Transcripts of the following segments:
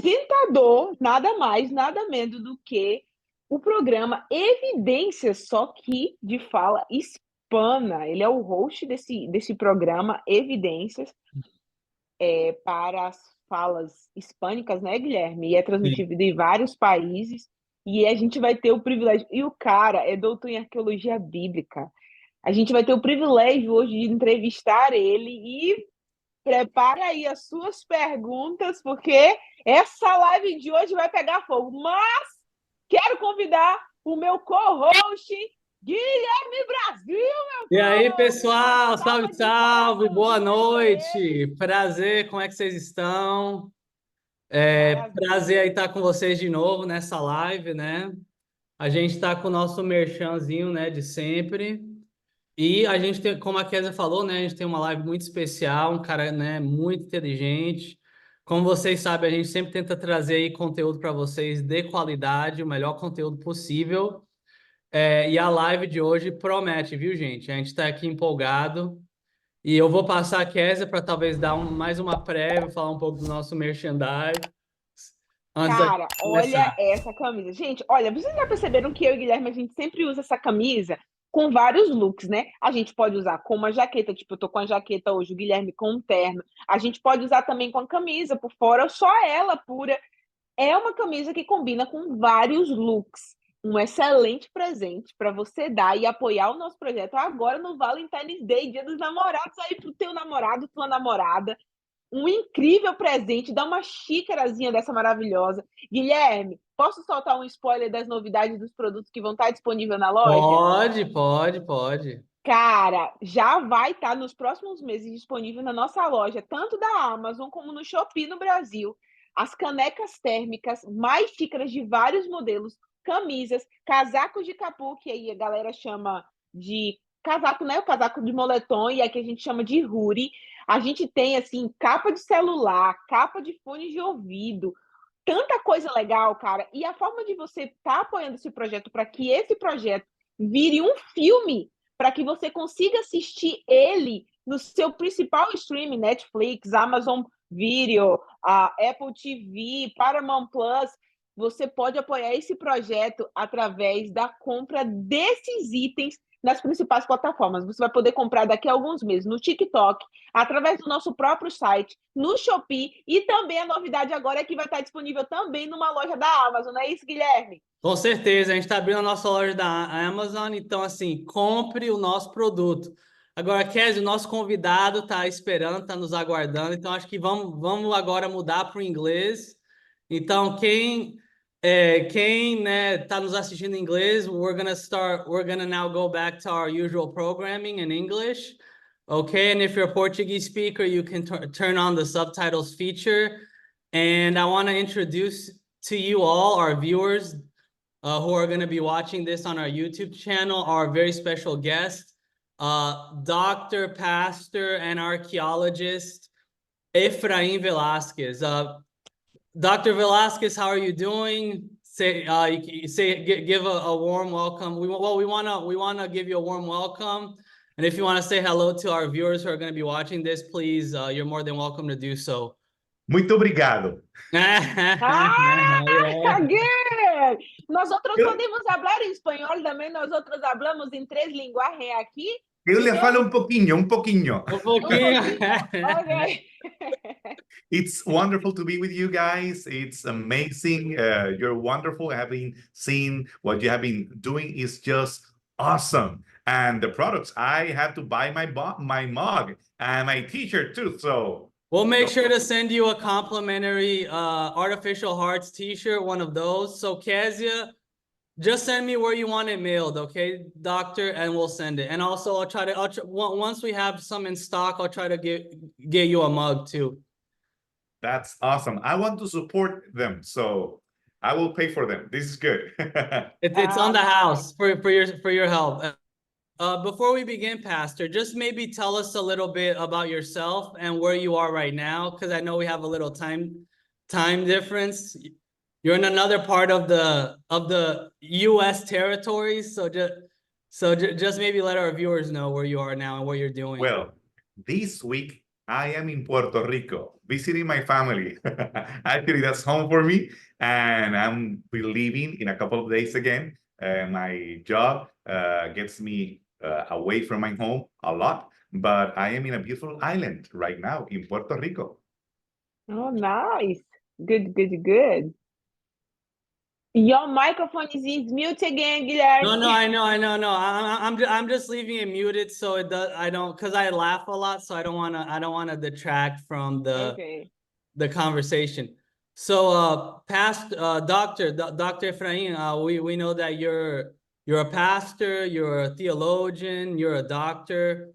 apresentador, nada mais, nada menos do que o programa Evidências, só que de fala hispana. Ele é o host desse programa Evidências, para as falas hispânicas, né, Guilherme? E é transmitido em vários países. E a gente vai ter o privilégio. E o cara é doutor em arqueologia bíblica. A gente vai ter o privilégio hoje de entrevistar ele e prepara aí as suas perguntas, porque essa live de hoje vai pegar fogo. Mas quero convidar o meu co-host, Guilherme Brasil, meu E aí, povo! pessoal, salve, salve, boa noite. Ele. Prazer, como é que vocês estão? Maravilha. Prazer aí estar com vocês de novo nessa live, né? A gente está com o nosso merchanzinho, né, de sempre. E a gente tem, como a Kézia falou, né, a gente tem uma live muito especial, um cara, né, muito inteligente. Como vocês sabem, a gente sempre tenta trazer aí conteúdo para vocês de qualidade, o melhor conteúdo possível. E a live de hoje promete, viu, gente? A gente está aqui empolgado. E eu vou passar a Kézia para talvez dar mais uma prévia, falar um pouco do nosso merchandise antes da gente Cara, olha começar. essa camisa. Gente, olha, vocês já perceberam que eu e o Guilherme, a gente sempre usa essa camisa com vários looks, né? A gente pode usar com uma jaqueta, tipo, eu tô com a jaqueta hoje, o Guilherme com um terno. A gente pode usar também com a camisa por fora, só ela pura. É uma camisa que combina com vários looks. Um excelente presente para você dar e apoiar o nosso projeto agora no Valentine's Day, Dia dos Namorados, aí pro teu namorado, tua namorada. Um incrível presente, dá uma xícarazinha dessa maravilhosa. Guilherme, posso soltar um spoiler das novidades dos produtos que vão estar disponíveis na loja? Pode. Cara, já vai estar nos próximos meses disponível na nossa loja, tanto da Amazon como no Shopee no Brasil. As canecas térmicas, mais xícaras de vários modelos, camisas, casacos de capô, que aí a galera chama de casaco, né? O casaco de moletom, e aqui a gente chama de hoodie. A gente tem, assim, capa de celular, capa de fone de ouvido, tanta coisa legal, cara. E a forma de você estar apoiando esse projeto para que esse projeto vire um filme, para que você consiga assistir ele no seu principal streaming, Netflix, Amazon Video, a Apple TV, Paramount Plus. Você pode apoiar esse projeto através da compra desses itens nas principais plataformas. Você vai poder comprar daqui a alguns meses no TikTok, através do nosso próprio site, no Shopee, e também a novidade agora é que vai estar disponível também numa loja da Amazon, não é isso, Guilherme? Com certeza, a gente está abrindo a nossa loja da Amazon, então, assim, compre o nosso produto. Agora, Kézia, o nosso convidado está esperando, está nos aguardando, então acho que vamos agora mudar para o inglês. Então, quem né, está nos assistindo em inglês, we're gonna now go back to our usual programming in English. Okay, and if you're a Portuguese speaker, you can turn on the subtitles feature. And I want to introduce to you all, our viewers, who are going to be watching this on our YouTube channel, our very special guest, Dr. Pastor and archaeologist, Efraín Velázquez. Dr. Velázquez, how are you doing? Give a warm welcome. We wanna give you a warm welcome. And if you want to say hello to our viewers who are going to be watching this, please, you're more than welcome to do so. Muito obrigado. Guilherme! Nosotros Eu, podemos hablar em espanhol também, nosotros hablamos em três linguagens aqui. eu lhe Então, falo um pouquinho, um pouquinho. Um pouquinho. Ok. It's wonderful to be with you guys. It's amazing. You're wonderful. Having seen what you have been doing is just awesome. And the products, I had to buy my mug and my t-shirt too. So We'll make sure to send you a complimentary Artificial Hearts t-shirt, one of those. So Kezia, just send me where you want it mailed, okay, doctor, and we'll send it. And also, once we have some in stock, I'll try to get you a mug too. that's awesome. I want to support them, so I will pay for them. This is good. It's on the house for your help. Before we begin, Pastor, just maybe tell us a little bit about yourself and where you are right now, because I know we have a little time difference. You're in another part of the U.S. territories, so just maybe let our viewers know where you are now and what you're doing. Well, this week I am in Puerto Rico, visiting my family. Actually, that's home for me, and I'm leaving in a couple of days again. My job gets me away from my home a lot, but I am in a beautiful island right now in Puerto Rico. Oh, nice. Good, good, good. Your microphone is mute again, No, Guilherme. no, no. I'm just leaving it muted so it does. I don't, because I laugh a lot, so I don't wanna detract from Okay. the conversation. So, Dr. Efraín, we know that you're a pastor, you're a theologian, you're a doctor.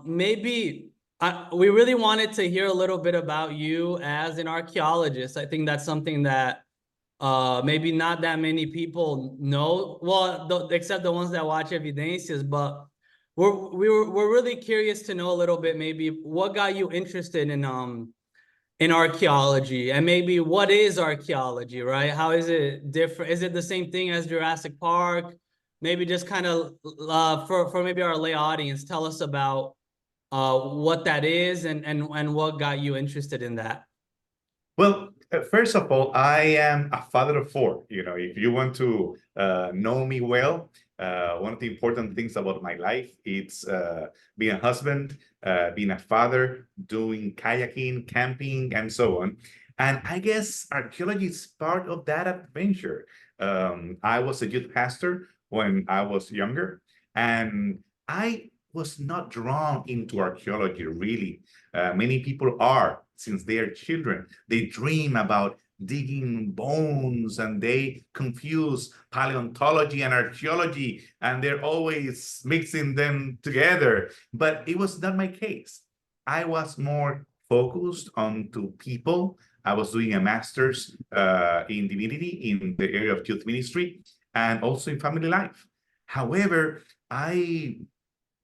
Maybe we really wanted to hear a little bit about you as an archaeologist. I think that's something that maybe not that many people know, well, except the ones that watch Evidencias, but we're really curious to know a little bit, maybe what got you interested in archaeology, and maybe what is archaeology, right? How is it different? Is it the same thing as Jurassic Park? Maybe just kind of for maybe our lay audience, tell us about what that is and what got you interested in that. Well, first of all, I am a father of four. You know, if you want to know me well, one of the important things about my life, it's being a husband, being a father, doing kayaking, camping, and so on. And I guess archaeology is part of that adventure. I was a youth pastor when I was younger, and I was not drawn into archaeology, really. Many people are, since they are children. They dream about digging bones, and they confuse paleontology and archaeology, and they're always mixing them together. But it was not my case. I was more focused on to people. I was doing a master's in divinity in the area of youth ministry and also in family life. However,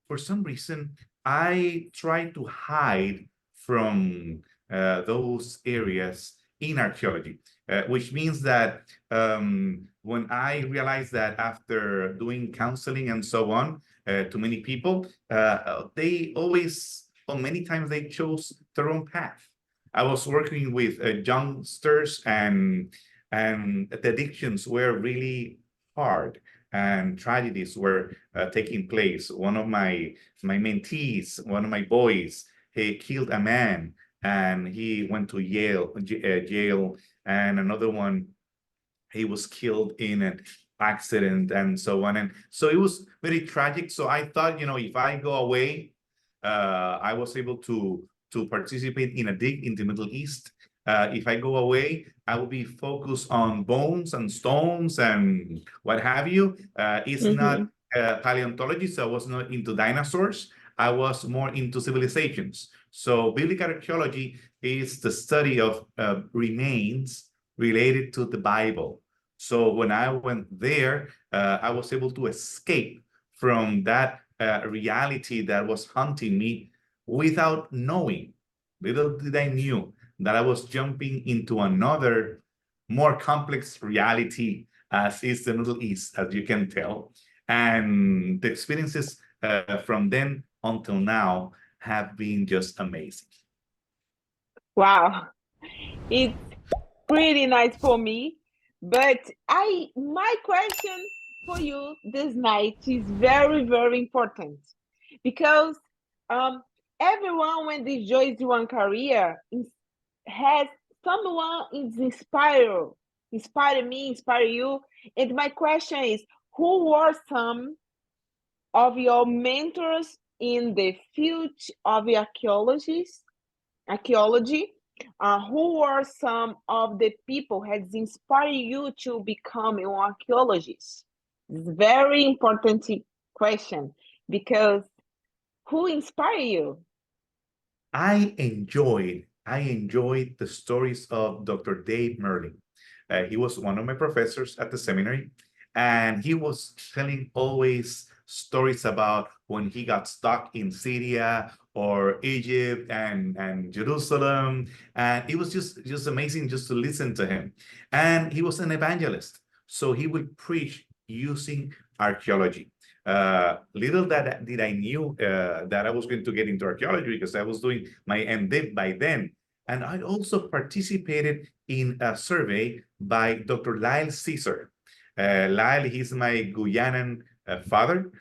for some reason, I try to hide from those areas in archaeology, which means that when I realized that after doing counseling and so on to many people, they always, or many times, they chose their own path. I was working with youngsters, and the addictions were really hard, and tragedies were taking place. One of my mentees, one of my boys, he killed a man, and he went to jail, and another one, he was killed in an accident, and so on. And so it was very tragic. So I thought, you know, if I go away, I was able to participate in a dig in the Middle East. If I go away, I will be focused on bones and stones and what have you. It's not paleontology, so I was not into dinosaurs. I was more into civilizations. So biblical archaeology is the study of remains related to the Bible. So when I went there, I was able to escape from that reality that was haunting me without knowing. Little did I knew that I was jumping into another more complex reality, as is the Middle East, as you can tell. And the experiences from then until now have been just amazing. Wow. It's pretty nice for me. But my question for you this night is very, very important, because everyone, when they joins one career, has someone is inspire me, inspire you. And my question is, who were some of your mentors in the field of archaeology? Who were some of the people has inspired you to become an archaeologist? It's a very important question, because who inspired you? I enjoyed the stories of Dr. Dave Merlin. He was one of my professors at the seminary, and he was telling always stories about when he got stuck in Syria or Egypt and Jerusalem, and it was just amazing just to listen to him. And he was an evangelist, so he would preach using archaeology. Little that did I knew that I was going to get into archaeology because I was doing my MDiv by then. And I also participated in a survey by Dr. Lyle Caesar. Lyle, he's my Guyanan father,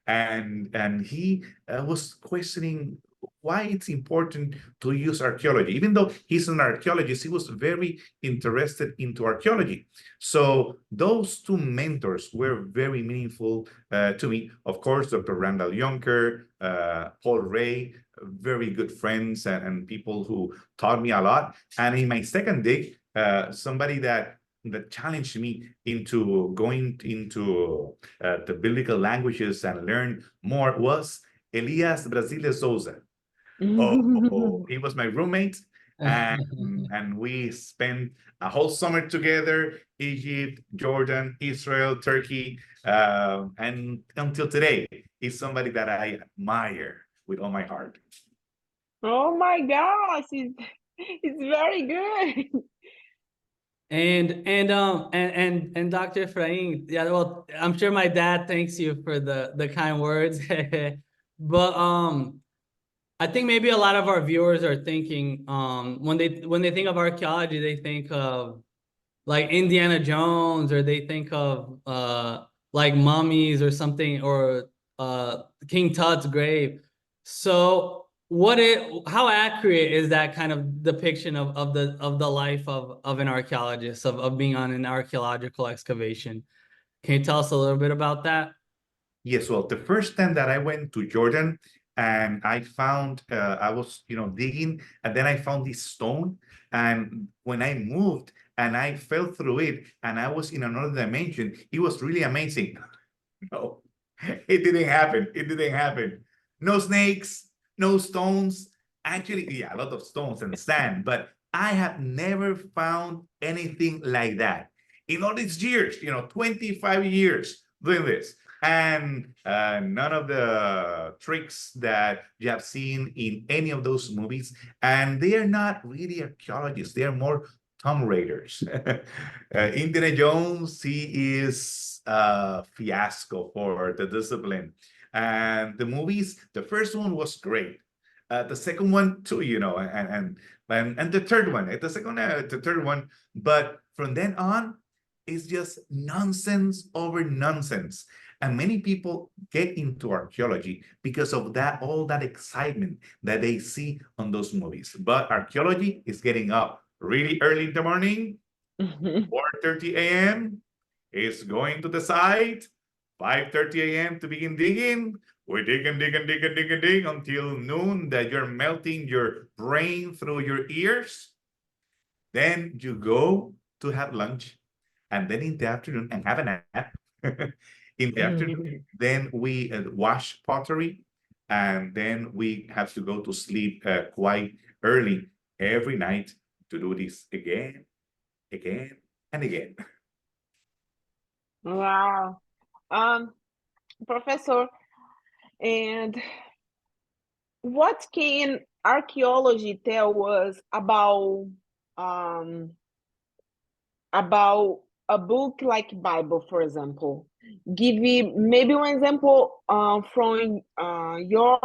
and he was questioning why it's important to use archaeology. Even though he's an archaeologist, he was very interested into archaeology. So those two mentors were very meaningful to me. Of course, Dr. Randall Yonker, Paul Ray, very good friends and people who taught me a lot. And in my second dig, somebody that challenged me into going into the biblical languages and learn more was Elias Brasile Souza. Oh, he was my roommate, and we spent a whole summer together, Egypt, Jordan, Israel, Turkey, and until today, he's somebody that I admire with all my heart. Oh my gosh, it's very good. And Dr. Efraín, yeah, well, I'm sure my dad thanks you for the kind words. But I think maybe a lot of our viewers are thinking when they think of archaeology, they think of like Indiana Jones, or they think of like mummies or something, or King Tut's grave. So how accurate is that kind of depiction of the life of an archaeologist, of being on an archaeological excavation? Can you tell us a little bit about that? Yes, well, the first time that I went to Jordan and I found, I was, digging, and then I found this stone. And when I moved and I fell through it and I was in another dimension, it was really amazing. No, it didn't happen. It didn't happen. No snakes, no stones. Actually, yeah, a lot of stones and sand, but I have never found anything like that in all these years, 25 years doing this. And none of the tricks that you have seen in any of those movies. And they are not really archaeologists. They are more Tomb Raiders. Indiana Jones, he is a fiasco for the discipline. And the movies, the first one was great. The second one too, and the third one, the third one. But from then on, it's just nonsense over nonsense. And many people get into archaeology because of all that excitement that they see on those movies. But archaeology is getting up really early in the morning, 4:30 a.m. is going to the site, 5:30 a.m. to begin digging. We dig until noon, that you're melting your brain through your ears. Then you go to have lunch, and then in the afternoon, and have a nap. In the afternoon, then we wash pottery, and then we have to go to sleep quite early every night to do this again, and again. Wow. Professor, and what can archaeology tell us about a book like Bible, for example? Give me maybe one example from your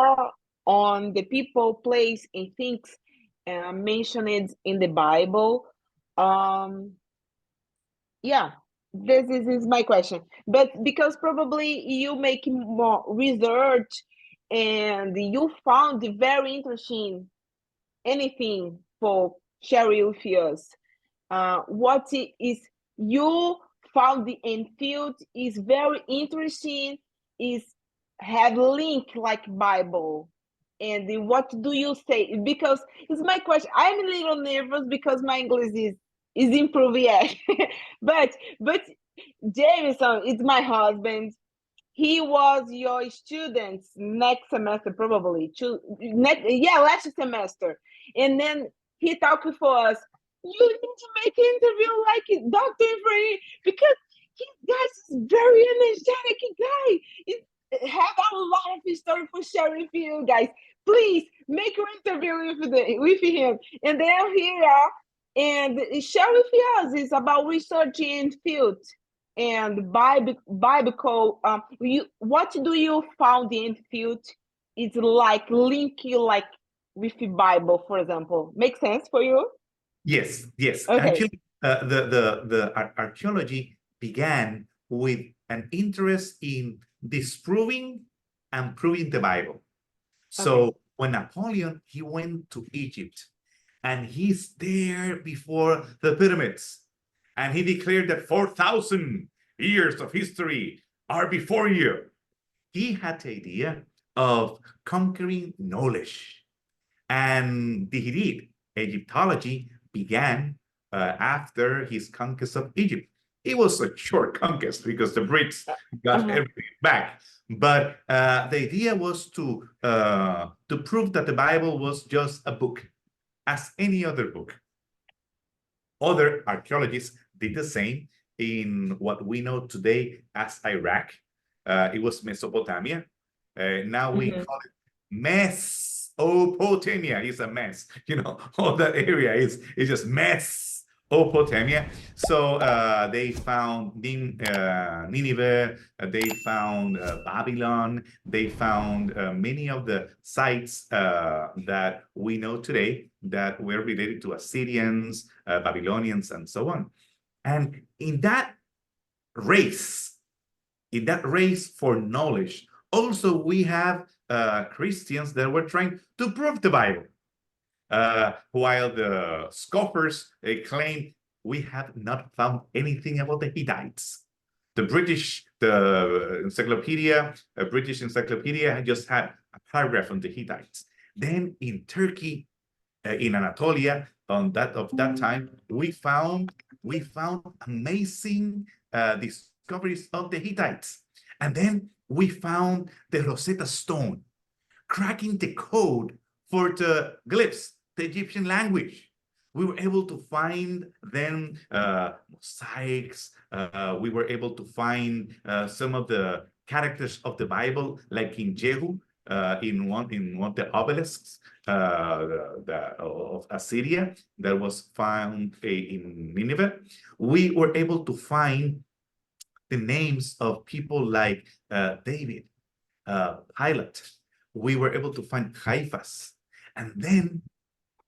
on the people, place, and things mentioned in the Bible. Yeah, this is my question. But because probably you make more research and you found very interesting anything for sharing with us. What is you found the infield is very interesting, is have link like Bible. And what do you say? Because it's my question. I'm a little nervous because my English is improving yet. but Jameson is my husband. He was your student next semester, probably. Last semester. And then he talked for us. You need to make an interview like Dr. Efraín, because he is very energetic guy. He have a lot of history for sharing with you guys. Please make an interview with him. And then here and share with us is about research in field. and biblical. What do you found in field is like linking like with the Bible, for example? Make sense for you? Yes, yes. Okay. Actually, the archaeology began with an interest in disproving and proving the Bible. So when Napoleon, he went to Egypt, and he's there before the pyramids, and he declared that 4,000 years of history are before you. He had the idea of conquering knowledge, and he did. Egyptology began after his conquest of Egypt. It was a short conquest because the Brits got everything back. But the idea was to prove that the Bible was just a book, as any other book. Other archaeologists did the same in what we know today as Iraq. It was Mesopotamia. Now we call it Mesopotamia. It's a mess. You know, all that area is just Mesopotamia. So they found Nineveh, they found Babylon, they found many of the sites that we know today that were related to Assyrians, Babylonians, and so on. And in that race for knowledge, also we have Christians that were trying to prove the Bible. While the scoffers claim we have not found anything about the Hittites. The British Encyclopedia just had a paragraph on the Hittites. Then in Turkey, in Anatolia, of that time, we found amazing discoveries of the Hittites. And then we found the Rosetta Stone, cracking the code for the glyphs, the Egyptian language. We were able to find then mosaics. We were able to find some of the characters of the Bible, like in Jehu, in one of the obelisks of Assyria that was found in Nineveh. We were able to find the names of people like David, Pilate. We were able to find Caiaphas. And then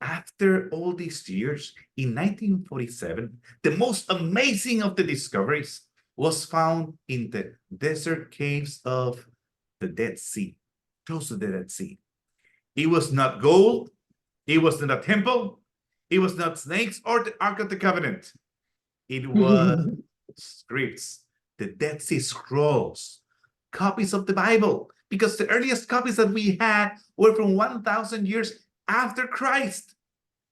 after all these years, in 1947, the most amazing of the discoveries was found in the desert caves of the Dead Sea, close to the Dead Sea. It was not gold, it was not a temple, it was not snakes or the Ark of the Covenant. It was scripts, the Dead Sea Scrolls, copies of the Bible, because the earliest copies that we had were from 1,000 years after Christ.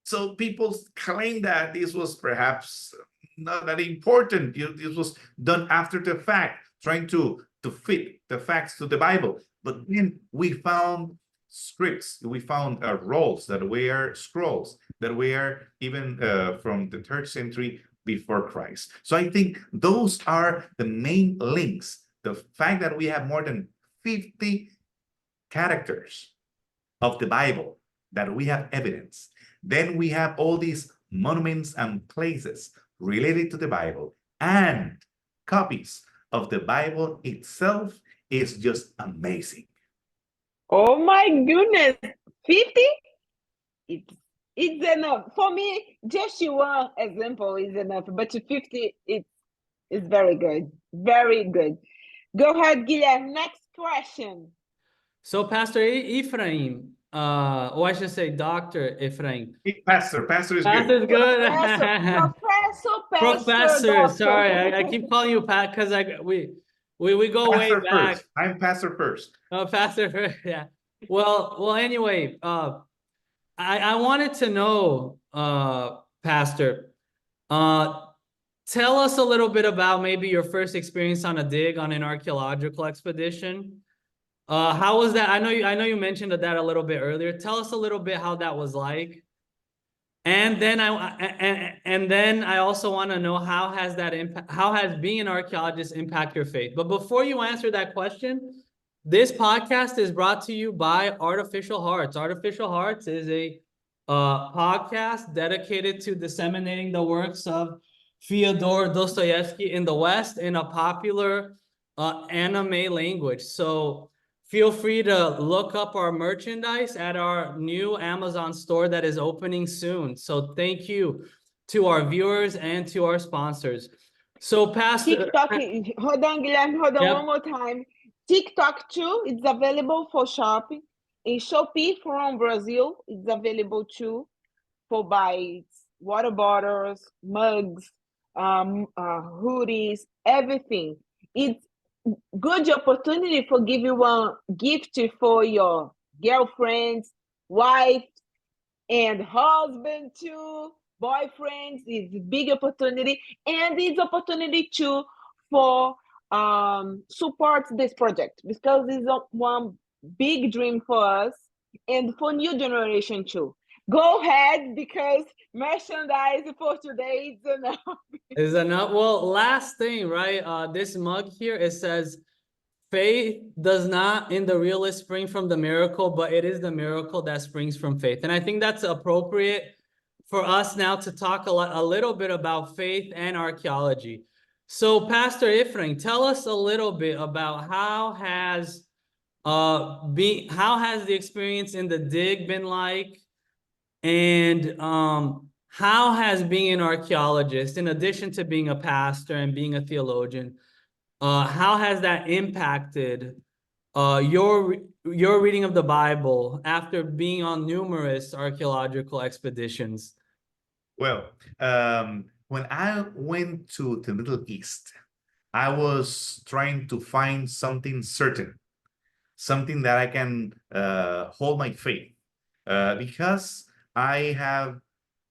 So people claim that this was perhaps not that important. This was done after the fact, trying to fit the facts to the Bible. But then we found scripts, we found rolls that were scrolls that were even from the 3rd century before Christ. So I think those are the main links. The fact that we have more than 50 characters of the Bible that we have evidence. Then we have all these monuments and places related to the Bible, and copies of the Bible itself is just amazing. Oh my goodness, 50? It's enough. For me, just one example is enough, but 50, it's very good. Very good. Go ahead, Guilherme. Next question. So Pastor Efraín, or I should say Dr. Efraín. Pastor is Pastor good. is good. Professor. Sorry, I keep calling you Pat because we go way back. First. I'm Pastor first. Oh, Pastor first, yeah. Well, anyway, I wanted to know, Pastor, tell us a little bit about maybe your first experience on a dig on an archaeological expedition. How was that? I know you mentioned that a little bit earlier. Tell us a little bit how that was like. And then I also want to know how has being an archaeologist impact your faith? But before you answer that question, this podcast is brought to you by Artificial Hearts. Artificial Hearts is a podcast dedicated to disseminating the works of Fyodor Dostoevsky in the West in a popular anime language. So feel free to look up our merchandise at our new Amazon store that is opening soon. So thank you to our viewers and to our sponsors. So Pastor... TikTok, hold on, Guilherme, hold on Yep. one more time. TikTok too, it's available for shopping. In Shopee from Brazil, it's available too for buy water bottles, mugs, hoodies, everything. It's good opportunity for give you one gift for your girlfriends, wife, and husband too, boyfriends. Is big opportunity, and it's opportunity too for support this project, because it's one big dream for us and for new generation too. Go ahead, because merchandise for today is enough. Is enough. Well, last thing, right? This mug here, it says, faith does not in the realist spring from the miracle, but it is the miracle that springs from faith. And I think that's appropriate for us now to talk a little bit about faith and archaeology. So Pastor Efraín, tell us a little bit about how has the experience in the dig been like? And how has being an archaeologist, in addition to being a pastor and being a theologian, how has that impacted your reading of the Bible after being on numerous archaeological expeditions? Well, when I went to the Middle East, I was trying to find something certain, something that I can hold my faith, because I have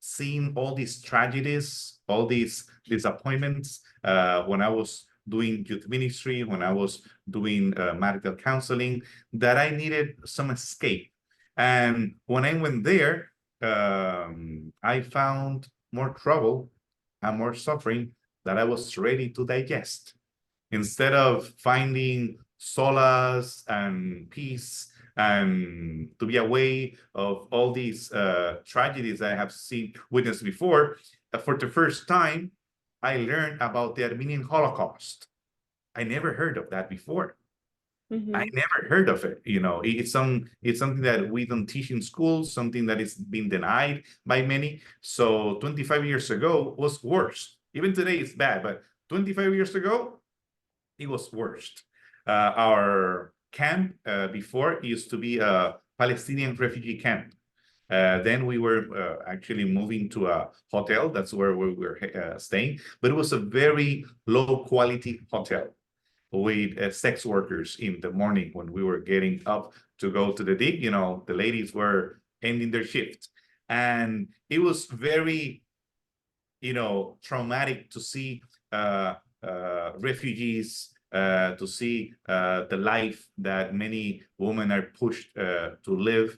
seen all these tragedies, all these disappointments when I was doing youth ministry, when I was doing marital counseling, that I needed some escape. And when I went there, I found more trouble and more suffering that I was ready to digest. Instead of finding solace and peace and to be away of all these tragedies I have witnessed before, for the first time, I learned about the Armenian Holocaust. I never heard of that before. I never heard of it. You know, it's something that we don't teach in schools, something that is being denied by many. So 25 years ago was worse. Even today it's bad, but 25 years ago, it was worst. Our camp before used to be a Palestinian refugee camp. Then we were actually moving to a hotel. That's where we were staying. But it was a very low quality hotel with sex workers in the morning when we were getting up to go to the dig. You know, the ladies were ending their shift. And it was very, you know, traumatic to see refugees, to see the life that many women are pushed to live,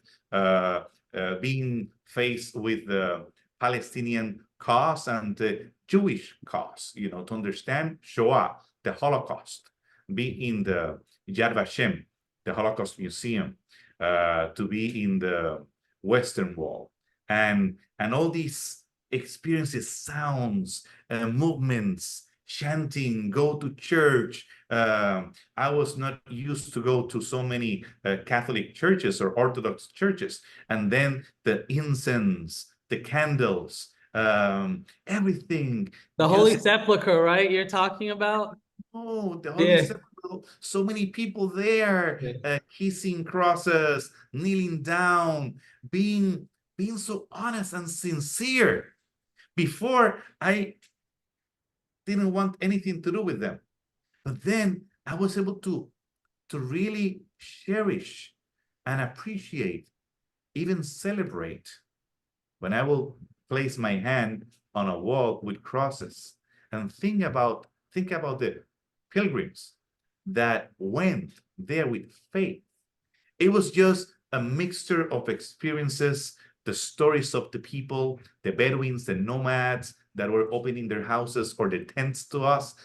being faced with the Palestinian cause and the Jewish cause, you know, to understand Shoah, the Holocaust, be in the Yad Vashem, the Holocaust Museum, to be in the Western Wall, and all these experiences, sounds, movements, chanting, go to church. I was not used to go to so many Catholic churches or Orthodox churches. And then the incense, the candles, everything. The Holy Sepulchre, right? You're talking about? Oh, the Holy Sepulchre. So many people there, kissing crosses, kneeling down, being so honest and sincere. Before, I didn't want anything to do with them. But then I was able to really cherish and appreciate, even celebrate, when I will place my hand on a wall with crosses and think about the pilgrims that went there with faith. It was just a mixture of experiences, the stories of the people, the Bedouins, the nomads that were opening their houses or their tents to us.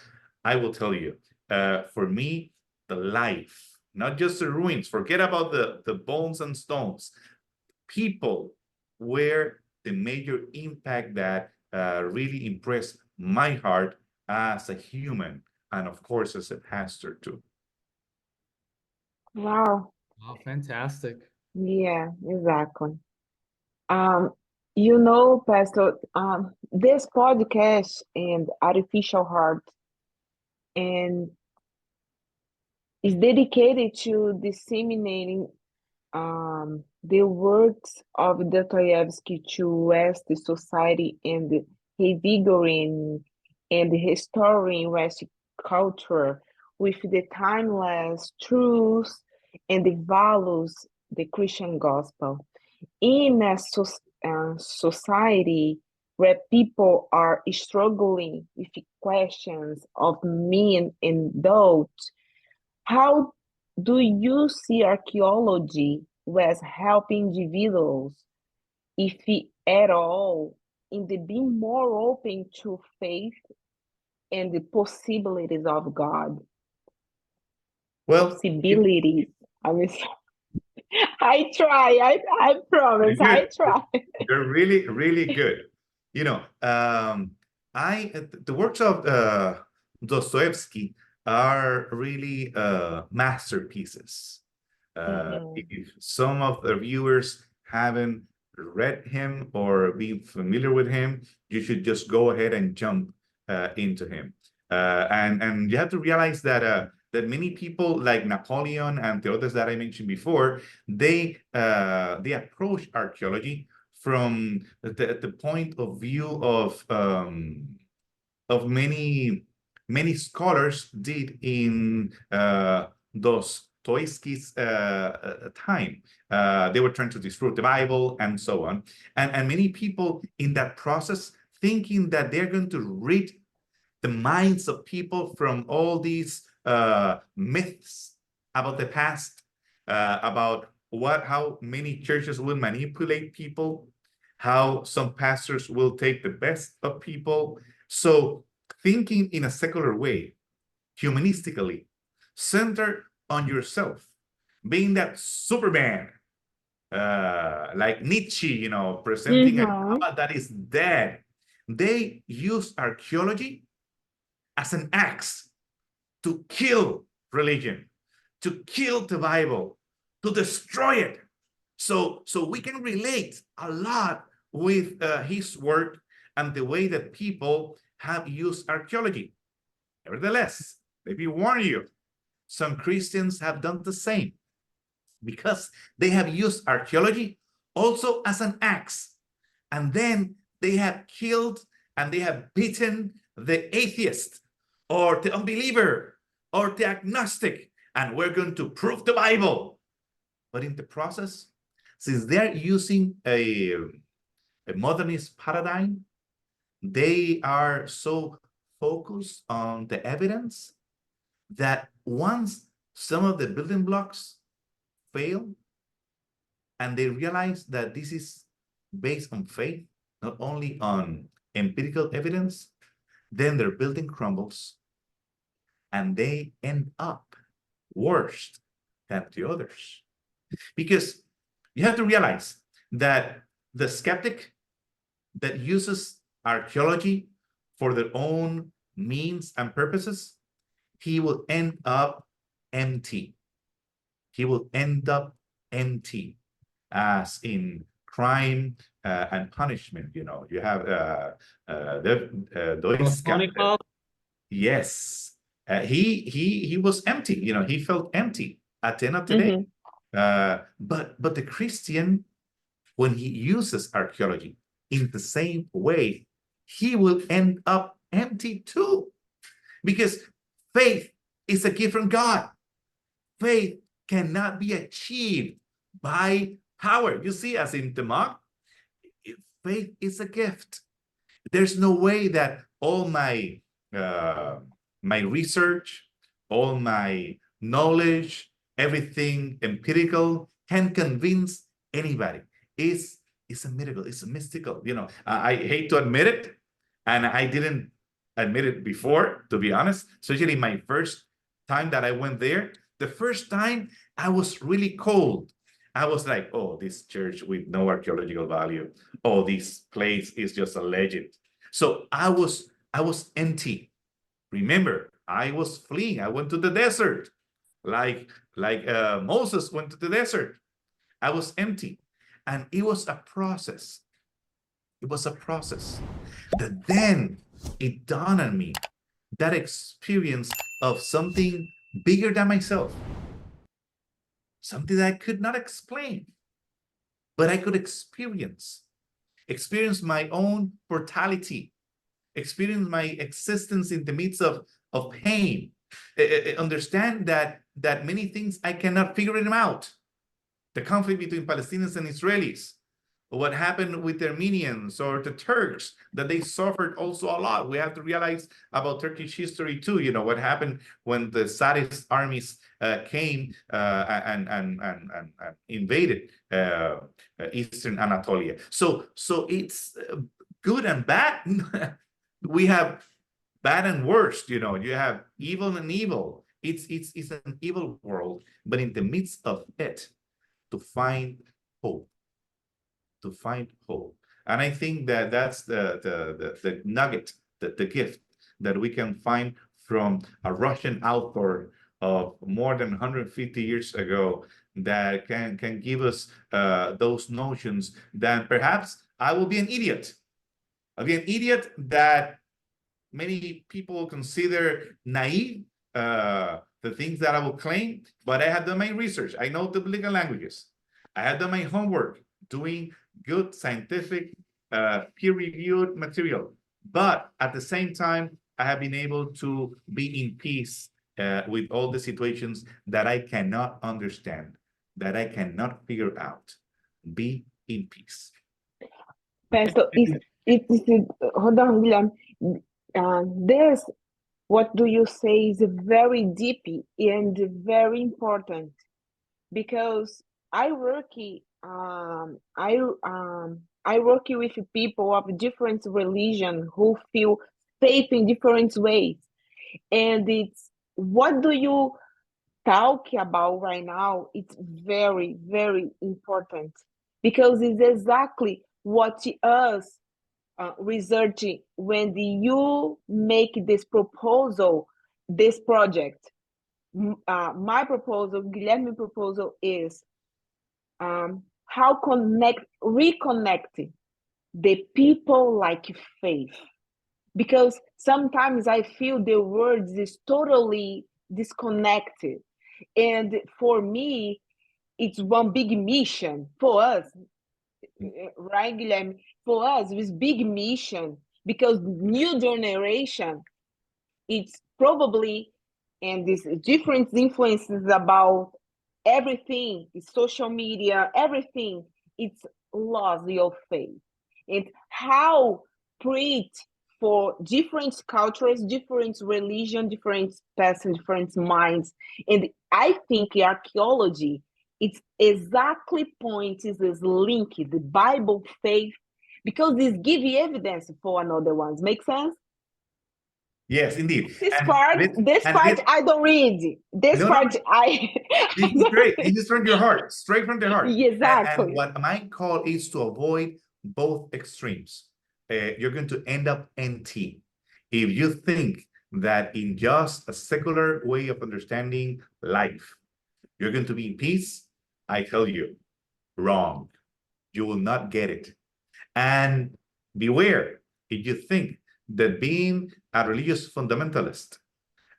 I will tell you, for me, the life, not just the ruins, forget about the bones and stones. People were the major impact that really impressed my heart as a human, and of course, as a pastor too. Wow. Oh, fantastic. Yeah, exactly. Um, you know, Pastor, this podcast and Artificial Heart and is dedicated to disseminating the works of Dostoevsky to West society and revigorating and restoring West culture with the timeless truths and the values the Christian gospel. In a society where people are struggling with questions of meaning and doubt, how do you see archaeology as helping individuals, if at all, in the being more open to faith and the possibilities of God? Well, Possibilities. I mean, I try. I promise. I try. you're really, really good. You know, the works of Dostoevsky are really masterpieces. If some of the viewers haven't read him or been familiar with him, you should just go ahead and jump into him. And you have to realize that that many people like Napoleon and the others that I mentioned before, they approach archaeology from the point of view of many scholars did in Dostoevsky's time. They were trying to disprove the Bible and so on. And many people in that process thinking that they're going to read the minds of people from all these myths about the past, about how many churches will manipulate people, how some pastors will take the best of people. So thinking in a secular way, humanistically, centered on yourself, being that Superman, like Nietzsche, you know, presenting a God that is dead. They use archaeology as an axe to kill religion, to kill the Bible, to destroy it. So we can relate a lot with his work and the way that people have used archaeology. Nevertheless, let me warn you, some Christians have done the same because they have used archaeology also as an axe. And then they have killed and they have beaten the atheist or the unbeliever or the agnostic, and we're going to prove the Bible. But in the process, since they're using a modernist paradigm, they are so focused on the evidence that once some of the building blocks fail and they realize that this is based on faith, not only on empirical evidence, then their building crumbles and they end up worse than the others. Because you have to realize that the skeptic that uses archaeology for their own means and purposes, he will end up empty. He will end up empty, as in crime and punishment. You know, you have yes, he was empty. You know, he felt empty at the end of the day. But the Christian, when he uses archaeology in the same way, he will end up empty too, because faith is a gift from God. Faith cannot be achieved by power. You see, as in the monk, faith is a gift. There's no way that all my my research, all my knowledge, everything empirical can convince anybody. It's a miracle. It's a mystical. You know, I hate to admit it, and I didn't admit it before, to be honest. Especially my first time that I went there. The first time I was really cold. I was like, oh, this church with no archaeological value. Oh, this place is just a legend. So I was I was empty. Remember, I was fleeing. I went to the desert, like Moses went to the desert. I was empty, and it was a process. It was a process that then it dawned on me, that experience of something bigger than myself, something that I could not explain, but I could experience my own mortality, experience my existence in the midst of pain, understand that many things I cannot figure them out. The conflict between Palestinians and Israelis, what happened with the Armenians or the Turks, that they suffered also a lot. We have to realize about Turkish history too, you know, what happened when the Tsarist armies came and invaded Eastern Anatolia. So it's good and bad. We have bad and worst, you know, you have evil and evil. It's an evil world, but in the midst of it, to find hope. To find hope. And I think that that's the nugget, the gift that we can find from a Russian author of more than 150 years ago, that can give us those notions that perhaps I will be an idiot. I'll be an idiot that many people consider naive, the things that I will claim, but I have done my research. I know the biblical languages. I have done my homework, doing good scientific, peer-reviewed material. But at the same time, I have been able to be in peace with all the situations that I cannot understand, that I cannot figure out. Be in peace. Pastor, hold on, William. This, what do you say, is very deep and very important, because I work with people of different religion who feel faith in different ways, and it's what do you talk about right now? It's very, very important, because it's exactly what us researching when you make this proposal, this project. My proposal, Guilherme's proposal, is how reconnect the people like faith, because sometimes I feel the words is totally disconnected, and for me it's one big mission for us, right, Guilherme? For us it's big mission, because new generation, it's probably, and these different influences about everything, social media, everything, it's lost your faith. And how preach for different cultures, different religion, different past, different minds. And I think archaeology, it's exactly point is this link, the Bible, faith, because this give you evidence for another ones. Make sense? Yes, indeed. This part I don't read. This part. This is great. This is from your heart, straight from the heart. Exactly. And what my call is to avoid both extremes. You're going to end up empty if you think that in just a secular way of understanding life, you're going to be in peace. I tell you, wrong. You will not get it. And beware if you think that being a religious fundamentalist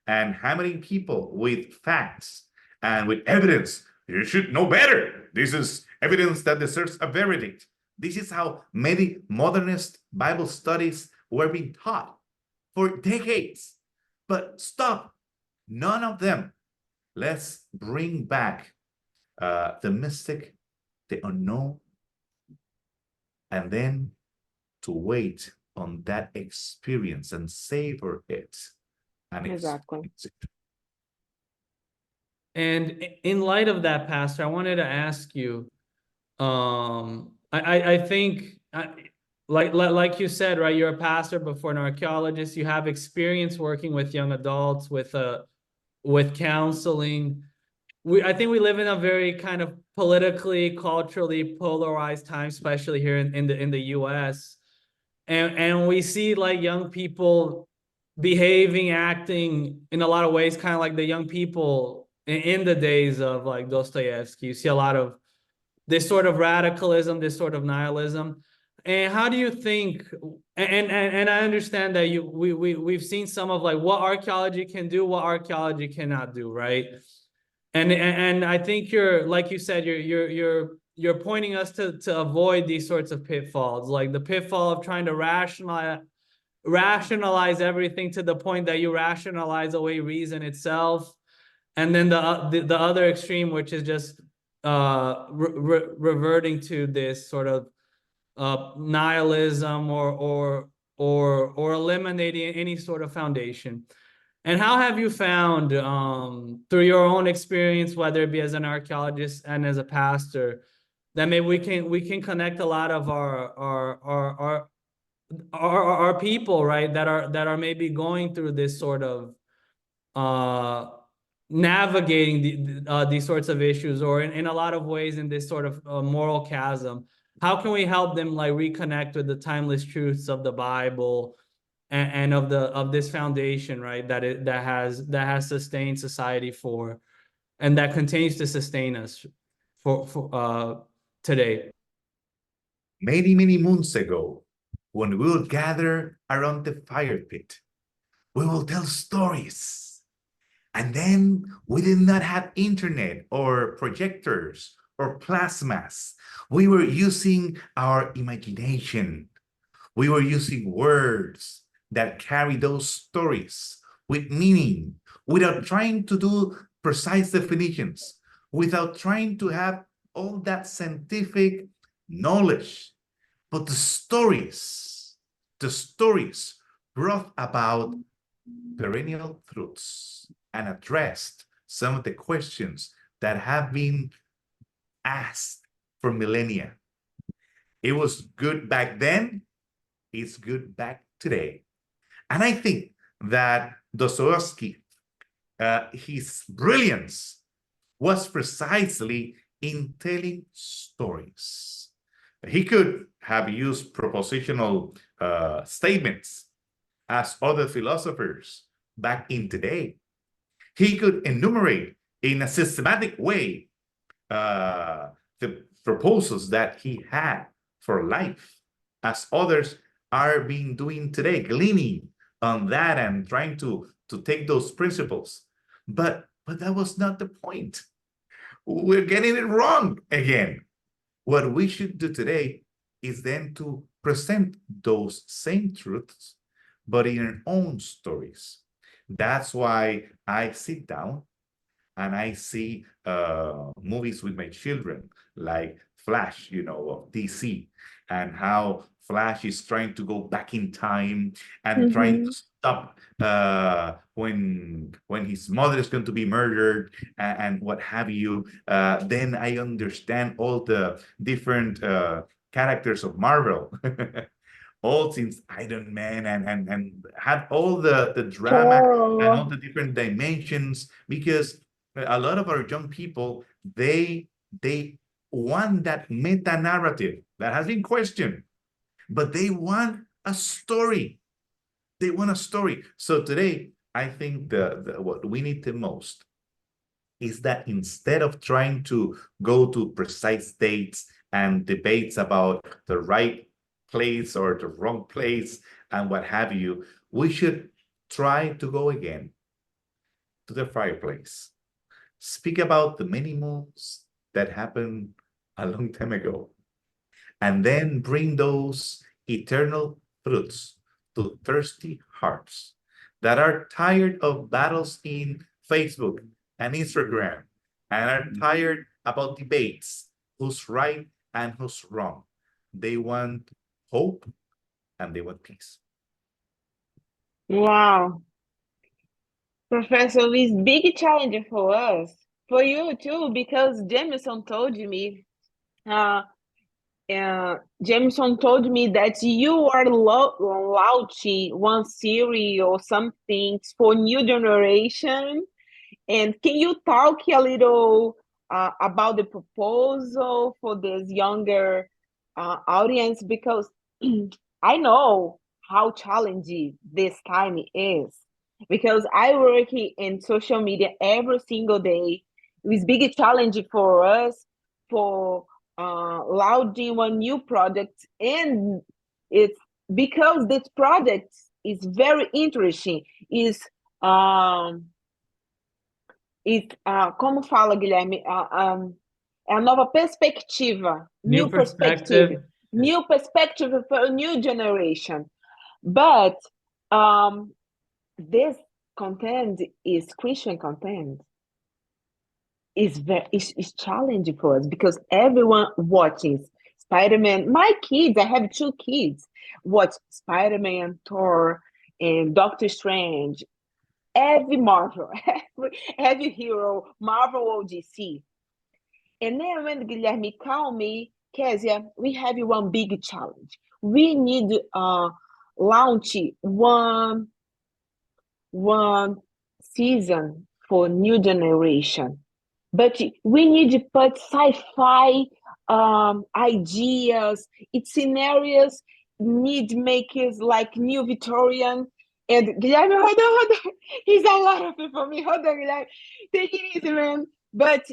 and hammering people with facts and with evidence, you should know better. This is evidence that deserves a verdict. This is how many modernist Bible studies were being taught for decades. But stop, none of them. Let's bring back the mystic, the unknown, and then to wait on that experience and savor it. And exactly. And in light of that, Pastor, I wanted to ask you, I think, like you said, right, you're a pastor before an archaeologist. You have experience working with young adults, with counseling. I think we live in a very kind of politically, culturally polarized time, especially here in the US. and we see like young people behaving, acting in a lot of ways, kind of like the young people in the days of like Dostoevsky. You see a lot of this sort of radicalism, this sort of nihilism. And how do you think, and I understand that we've seen some of like what archaeology can do, what archaeology cannot do, right? And I think you're, like you said, you're pointing us to avoid these sorts of pitfalls, like the pitfall of trying to rationalize everything to the point that you rationalize away reason itself. And then the other extreme, which is just reverting to this sort of nihilism or eliminating any sort of foundation. And how have you found, through your own experience, whether it be as an archaeologist and as a pastor, that maybe we can connect a lot of our people, right, that are maybe going through this sort of navigating these sorts of issues, or in a lot of ways in this sort of moral chasm? How can we help them like reconnect with the timeless truths of the Bible and of this foundation, right, that has sustained society and that continues to sustain us for today? Many moons ago, when we would gather around the fire pit, we will tell stories. And then we did not have internet or projectors or plasmas. We were using our imagination. We were using words that carry those stories with meaning, without trying to do precise definitions, without trying to have all that scientific knowledge. But the stories brought about perennial truths and addressed some of the questions that have been asked for millennia. It was good back then, it's good back today. And I think that Dostoevsky, his brilliance was precisely in telling stories. He could have used propositional statements as other philosophers back in today. He could enumerate in a systematic way the proposals that he had for life, as others are being doing today, gleaning on that and trying to take those principles. But that was not the point. We're getting it wrong again. What we should do today is then to present those same truths, but in our own stories. That's why I sit down and I see movies with my children, like Flash, of DC, and how Flash is trying to go back in time and trying to stop when his mother is going to be murdered and what have you. Then I understand all the different characters of Marvel. All since Iron Man and had all the drama and all the different dimensions, because a lot of our young people, they want that meta narrative that has been questioned, but they want a story. They want a story. So today, I think what we need the most is that instead of trying to go to precise dates and debates about the right place or the wrong place and what have you, we should try to go again to the fireplace. Speak about the many moons that happened a long time ago, and then bring those eternal truths to thirsty hearts that are tired of battles in Facebook and Instagram and are tired about debates, who's right and who's wrong. They want hope and they want peace. Wow. Professor, it's big challenge for us, for you too, because Jameson told me that you are launching one series or something for new generation. And can you talk a little about the proposal for this younger audience? Because I know how challenging this time is because I work in social media every single day. It's big challenge for us for launching one new product, and it's because this product is very interesting. Como fala, Guilherme? É a nova perspectiva, New perspective. new perspective for a new generation. But this content is Christian content. Is challenging for us because everyone watches Spider-Man. My kids, I have 2 kids, watch Spider-Man, Thor, and Doctor Strange. Every Marvel, every hero, Marvel or DC. And then when Guilherme called me, Kezia, we have one big challenge. We need launch one season for new generation, but we need to put sci-fi ideas, its scenarios need makers like new Victorian. And Guilherme, hold on. He's a lot of it for me. Hold on, Guilherme. Take it easy, man. But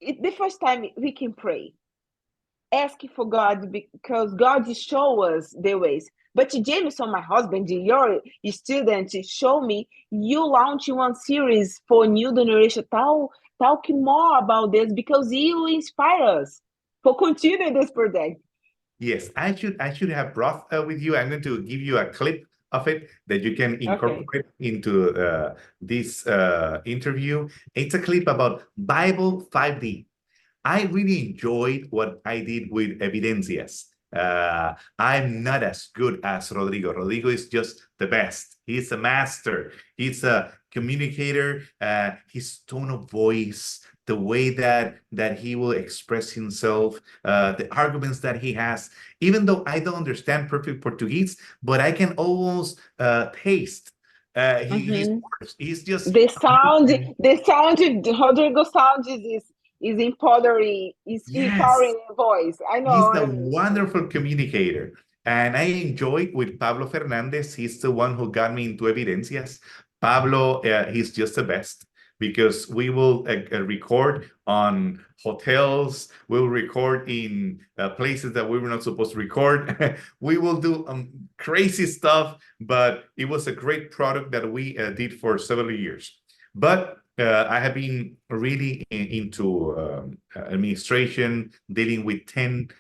the first time we can pray, ask for God because God show us the ways. But Jameson, my husband, your student, show me you launch one series for new generation. Talk more about this because you inspire us for continuing this project. Yes, I should have brought with you. I'm going to give you a clip of it that you can incorporate into this interview. It's a clip about Bible 5D. I really enjoyed what I did with Evidencias. I'm not as good as Rodrigo. Rodrigo is just the best. He's a master. He's a communicator. His tone of voice, the way that he will express himself, the arguments that he has. Even though I don't understand perfect Portuguese, but I can almost taste his words. He's just the sound. Rodrigo sound is empowering. Is empowering voice. I know. He's a wonderful communicator. And I enjoyed with Pablo Fernandez. He's the one who got me into Evidencias. Pablo, he's just the best because we will record on hotels. We'll record in places that we were not supposed to record. We will do crazy stuff, but it was a great product that we did for several years. But I have been really into administration, dealing with 10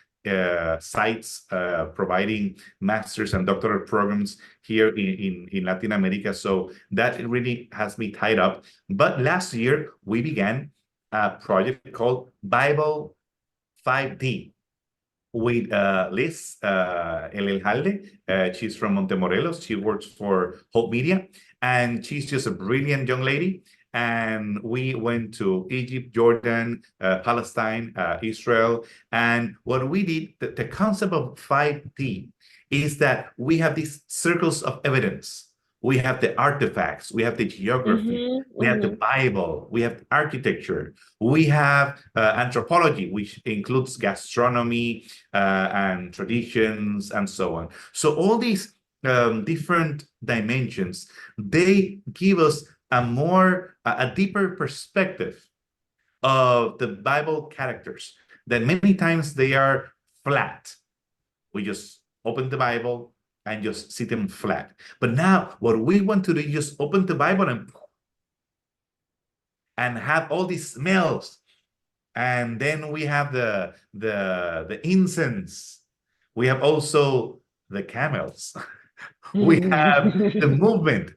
sites providing master's and doctoral programs here in Latin America. So that really has me tied up. But last year, we began a project called Bible 5D with Liz El Alcalde. She's from Montemorelos. She works for Hope Media, and she's just a brilliant young lady. And we went to Egypt, Jordan, Palestine, Israel. And what we did, the concept of 5D is that we have these circles of evidence. We have the artifacts, we have the geography, we have the Bible, we have architecture, we have anthropology, which includes gastronomy and traditions and so on. So all these different dimensions, they give us a deeper perspective of the Bible characters that many times they are flat. We just open the Bible and just see them flat. But now what we want to do is just open the Bible and have all these smells. And then we have the incense. We have also the camels. We have the movement.